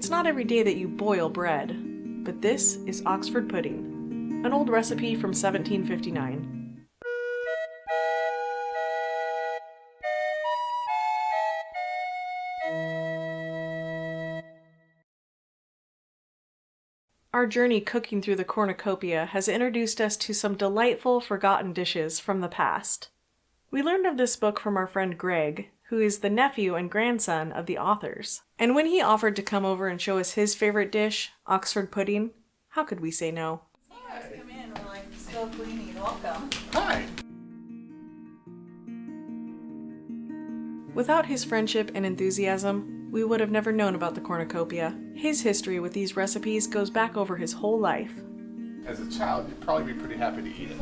It's not every day that you boil bread, but this is Oxford pudding, an old recipe from 1759. Our journey cooking through the Cornucopia has introduced us to some delightful, forgotten dishes from the past. We learned of this book from our friend Greg, who is the nephew and grandson of the authors. And when he offered to come over and show us his favorite dish, Oxford pudding, how could we say no? Hi. Come in, we're like still cleaning. Welcome. Hi. Without his friendship and enthusiasm, we would have never known about the Cornucopia. His history with these recipes goes back over his whole life. As a child, you'd probably be pretty happy to eat it.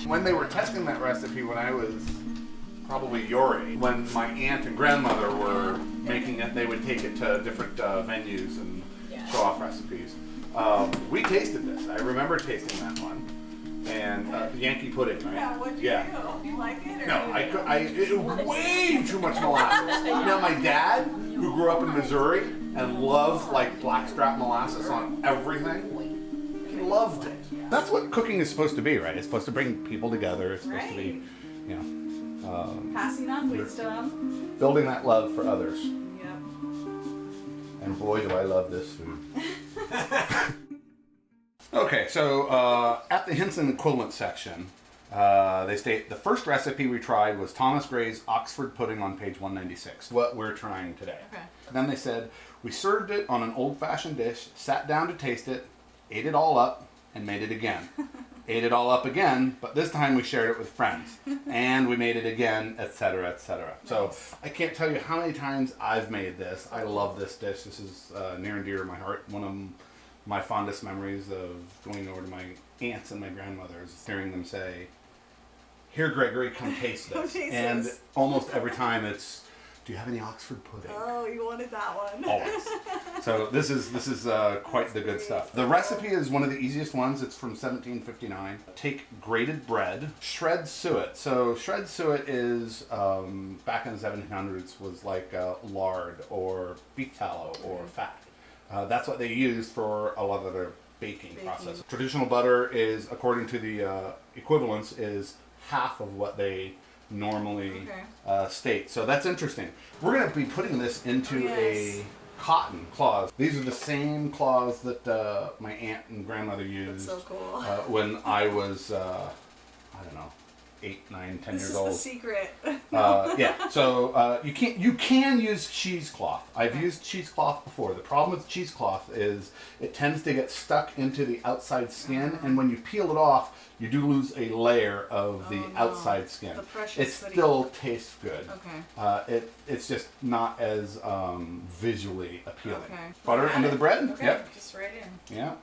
When they were testing that recipe when I was probably your age, when my aunt and grandmother were making it, they would take it to different venues and show off recipes. We tasted this. I remember tasting that one. And Yankee pudding, right? Yeah, what'd you do? Do you like it? Or No, it was way too much molasses. Now my dad, who grew up in Missouri and loves like blackstrap molasses on everything, he loved it. That's what cooking is supposed to be, right? It's supposed to bring people together. It's supposed to be, you know, passing on wisdom. building that love for others. Yep. And boy, do I love this food. Okay, so at the hints and equivalent section, they state the first recipe we tried was Thomas Gray's Oxford pudding on page 196. What we're trying today. Okay. Then they said we served it on an old-fashioned dish, sat down to taste it, ate it all up, and made it again. Ate it all up again, but this time we shared it with friends, and we made it again, etc., etc. So I can't tell you how many times I've made this. I love this dish. This is near and dear to my heart. One of my fondest memories of going over to my aunts and my grandmothers, hearing them say, "Here, Gregory, come taste this." And almost every time it's, "Do you have any Oxford pudding?" Oh, you wanted that one. Always. So this is quite the good stuff. The recipe is one of the easiest ones. It's from 1759. Take grated bread, shred suet. So shred suet is, back in the 1700s, was like lard or beef tallow or fat. That's what they used for a lot of their baking process. Traditional butter is, according to the equivalence, is half of what they normally state. So that's interesting. We're going to be putting this into a cotton cloth. These are the same cloths that my aunt and grandmother used. That's so cool. When I was, I don't know, 8, 9, 10 years old. This is the secret. Yeah, so you can use cheesecloth. I've used cheesecloth before. The problem with cheesecloth is it tends to get stuck into the outside skin, and when you peel it off, you do lose a layer of the outside skin. The precious it city. still tastes good. Okay. It's just not as visually appealing. Okay. Butter into the bread. Okay. Yep. Just right in. Yeah.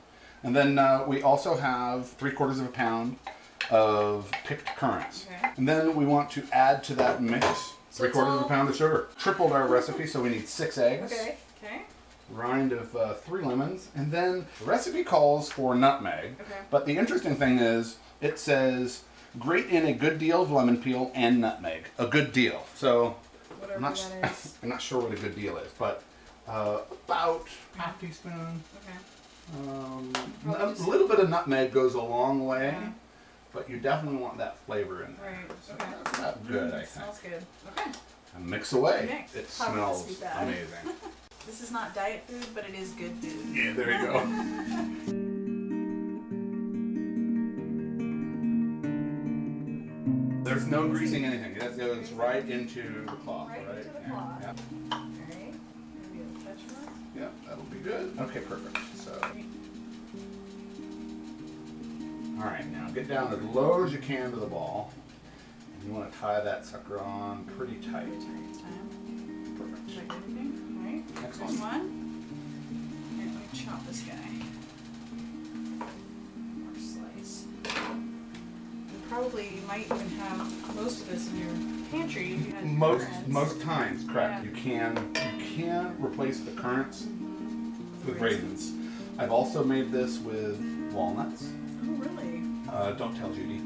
And then we also have 3/4 pound of picked currants. Okay. And then we want to add to that mix So 3/4 pound of sugar. Tripled our recipe, so we need 6 eggs. Okay. Okay. Rind of 3 lemons, and then the recipe calls for nutmeg. Okay. But the interesting thing is, it says grate in a good deal of lemon peel and nutmeg. A good deal. So Whatever I'm not, that is. I'm not sure what a good deal is, but about half teaspoon. Okay. A little bit of nutmeg goes a long way, Okay. but you definitely want that flavor in there. Right. So Okay. that's about good, I think. Smells good. Okay. And mix away. Mix. It How smells must be bad. amazing. This is not diet food, but it is good food. Yeah, there you go. There's no greasing anything. That goes right into the cloth, Right right? into the Yeah, cloth. yeah. Alright. Maybe a touch more. Yeah, that'll be good. Okay, perfect. So, all right, now get down as low as you can to the ball. And you want to tie that sucker on pretty tight. Perfect. Is that good, you think? Alright. Next There's one. one. Here, let me chop this guy. More slice. And probably you might even have most of this in your pantry if you had currants. Most times, correct. Yeah. You can replace the currants with raisins. I've also made this with walnuts. Oh, really? Don't tell Judy.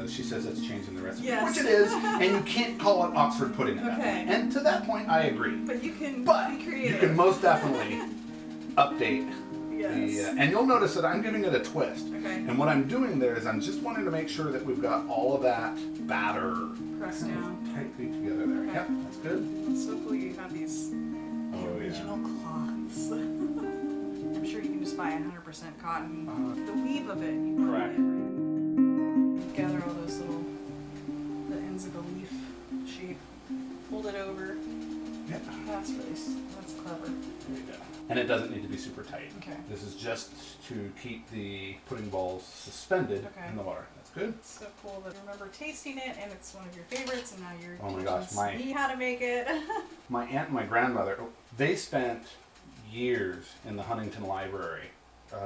She says it's changing the recipe, Yes. which it is, and you can't call it Oxford pudding at that Okay. point. And to that point, I agree. But you can But be creative. you can most definitely update. Yes. And you'll notice that I'm giving it a twist. Okay. And what I'm doing there is I'm just wanting to make sure that we've got all of that batter Pressed down. tightly together there. Okay. Yep, that's good. It's so cool you have these original cloths. I'm sure you can just buy 100% cotton. The weave of it, you put Correct. it right. Gather all those little, the ends of the leaf shape, fold it over. Yep. That's clever. There you go. And it doesn't need to be super tight. Okay. This is just to keep the pudding balls suspended in the water. That's good. It's so cool that you remember tasting it and it's one of your favorites and now you're Oh my teaching gosh, me how to make it. My aunt and my grandmother, they spent years in the Huntington Library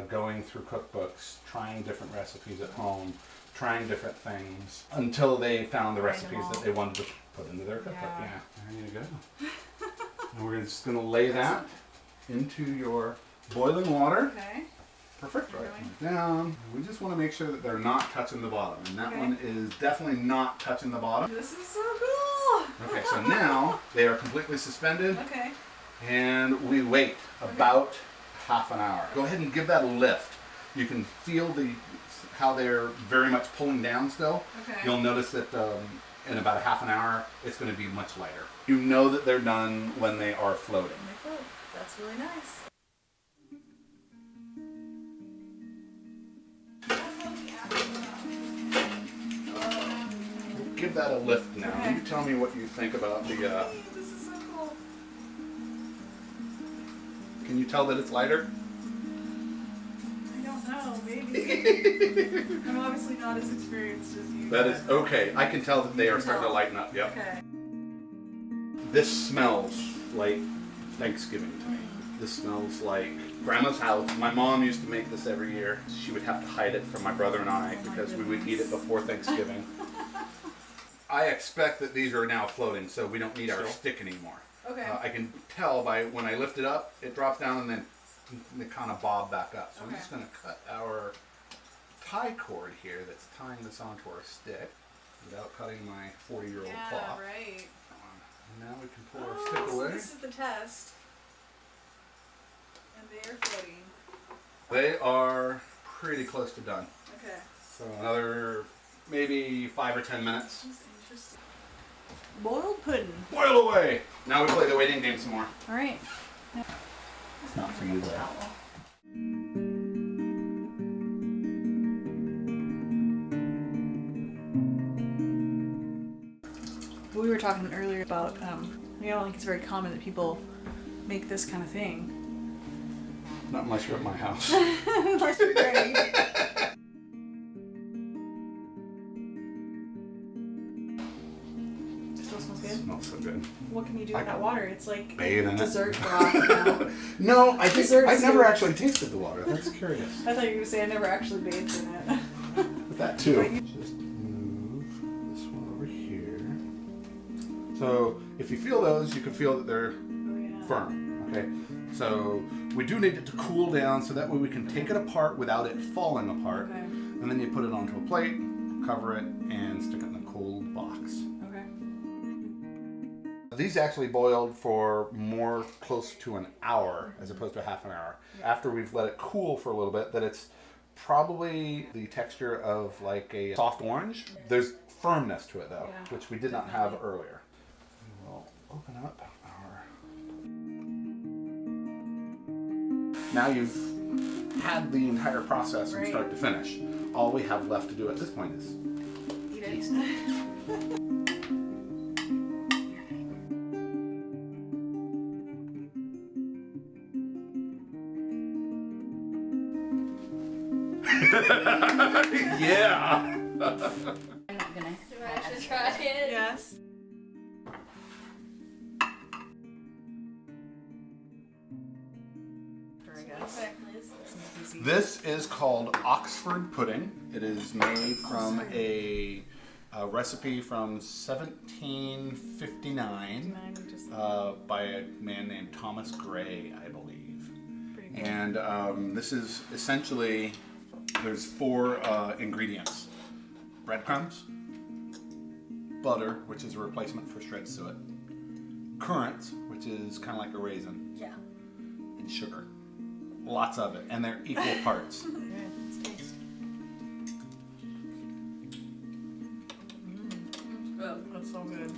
going through cookbooks, trying different recipes at home, trying different things until they found the recipes that they wanted to put into their cookbook. Yeah, there you go. And we're just going to lay that into your boiling water. Okay. Perfect. Right down. We just want to make sure that they're not touching the bottom. And that one is definitely not touching the bottom. This is so cool. Okay, so now they are completely suspended. Okay. And we wait about half an hour. Go ahead and give that a lift. You can feel how they're very much pulling down still. Okay. You'll notice that in about a half an hour, it's going to be much lighter. You know that they're done when they are floating. And they float. That's really nice. Give that a lift now. Okay. You tell me what you think about the... This is so cool. Can you tell that it's lighter? I don't know. Maybe. I'm obviously not as experienced as you. That is okay. I can tell that they are starting to lighten up. Yep. Okay. This smells like Thanksgiving to me. This smells like Grandma's house. My mom used to make this every year. She would have to hide it from my brother and I because we would eat it before Thanksgiving. I expect that these are now floating, so we don't need our stick anymore. Okay. I can tell by when I lift it up, it drops down and then they kind of bob back up. So I'm just going to cut our tie cord here that's tying this onto our stick without cutting my 40-year-old cloth. Right. And now we can pull our stick away. So this is the test. And they are floating. They are pretty close to done. Okay. So another maybe 5 or 10 minutes. That's interesting. Boiled pudding. Boil away! Now we play the waiting game some more. All right. It's not for you though. We were talking earlier about, I don't think it's very common that people make this kind of thing. Not unless you're at my house. Unless you're ready. Still smells good. Smells so good. What can you do with that water? It's like bathe in it. dessert broth now. No, I think Dessert I've never soup. actually tasted the water. That's curious. I thought you were going to say I never actually bathed in it. But that too. Just move this one over here. So if you feel those, you can feel that they're firm. Okay. So we do need it to cool down so that way we can take it apart without it falling apart. Okay. And then you put it onto a plate, cover it, and stick it in a cold box. Okay. These actually boiled for more close to an hour as opposed to half an hour. After we've let it cool for a little bit, that it's probably the texture of like a soft orange. There's firmness to it though, which we did not have earlier. We'll open up our... Now you've had the entire process from start to finish. All we have left to do at this point is Eat it. yeah. I'm not gonna. Do I have to try it? Yes. I guess. This is called Oxford pudding. It is made from a recipe from 1759 by a man named Thomas Gray, I believe. And this is essentially, there's 4 ingredients. Breadcrumbs, butter, which is a replacement for shred suet, currants, which is kind of like a raisin, and sugar. Lots of it, and they're equal parts. Okay, let's taste. That's so good.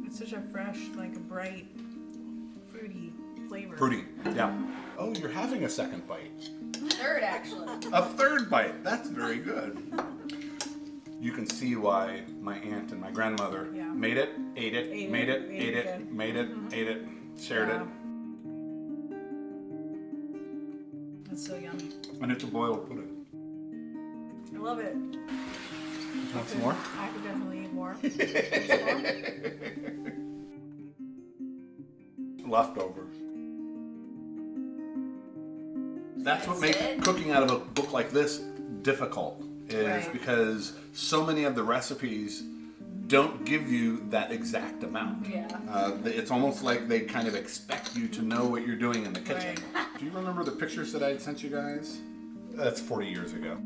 It's such a fresh, like a bright, fruity flavor. Fruity, yeah. Oh, you're having a second bite. Third, actually. A third bite. That's very good. You can see why my aunt and my grandmother made it, ate it, made it, ate it, again. made it, ate it, shared it. That's so yummy. And it's a boiled pudding. I love it. Want some more? I could definitely eat more. Leftovers. That's what makes it? cooking out of a book like this difficult, is Right. because so many of the recipes don't give you that exact amount. Yeah. It's almost like they kind of expect you to know what you're doing in the kitchen. Right. Do you remember the pictures that I had sent you guys? That's 40 years ago.